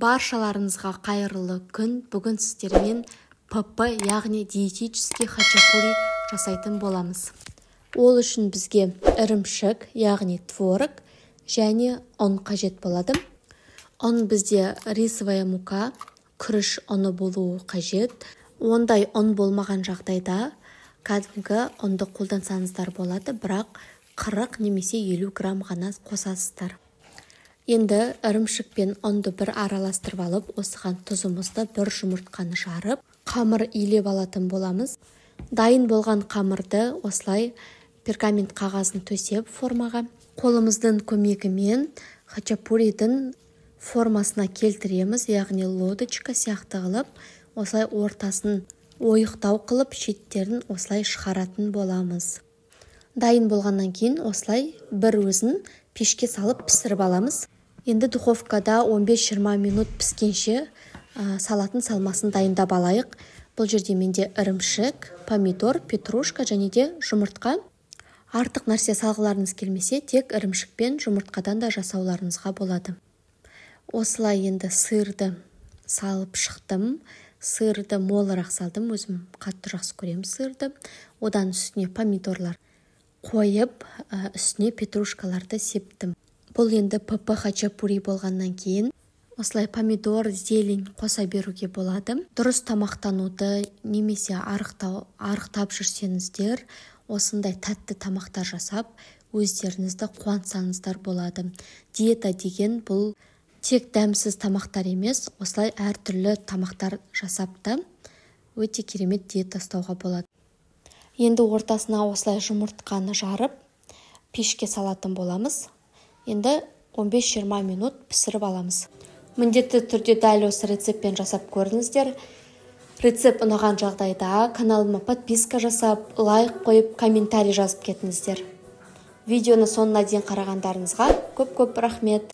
Баршаларыңызға қайырлы күн. Бүгін сіздермен ПП, яғни диетический хачапури жасайтын боламыз. Ол үшін бізге ірімшік, яғни творог және ұн қажет болады. Ұн бізде рисовая мука, күріш ұны болуы қажет. Ондай ұн болмаған жағдайда кәдімгі ұнды қолдансаңыздар болады, бірақ 40 немесе 50 грамм ғана қосасыздар. Енді ірімшік пен ұнды бір араластырып алып, осыған тұзымызды, бір жұмыртқаны жарып, қамыр илеп алатын боламыз. Дайын болған қамырды осылай пергамент қағазын төсеп формаға, қолымыздың көмегімен хачапуридің формасына келтіреміз, яғни лодочка сияқты қылып, осылай ортасын ойықтау қылып, шеттерін осылай шығаратын боламыз. Дайын болғаннан кейін осылай бір өзін пешке салып пісіріп аламыз. Енді духовкада 15-20 минут піскенше салатын салмасын дайындап алайық. Бұл жерде менде ірімшік, помидор, петрушка және де жұмыртқа. Артық нәрсе салғыларыңыз келмесе, тек ірімшік пен жұмыртқадан да жасауларыңызға болады. Осылай енді сырды салып шықтым. Сырды молырақ салдым, өзім қатты жақсы көремін сырды. Одан үстіне помидорлар қойып, үстіне петрушкаларды септім. Бұл енді ПП хачапури болғаннан кейін осылай помидор, зелень қоса беруге болады. Дұрыс тамақтануды немесе арықтап жүрсеңіздер, осындай тәтті тамақтар жасап, өздеріңізді қуантсаңыздар болады. Диета деген бұл тек дәмсіз тамақтар емес, осылай әртүрлі тамақтар жасап та өте керемет диета ұстауға болады. Енді ортасына осылай жұмыртқаны жарып, пешке салатын боламыз. Енді 15-20 минут пісіріп аламыз. Міндетті түрде дәл осы рецептпен жасап көріңіздер. Рецепт ұнаған жағдайда каналыма подписка жасап, лайк қойып, комментарий жазып кетіңіздер. Видеоны соңына дейін қарағандарыңызға көп-көп рахмет.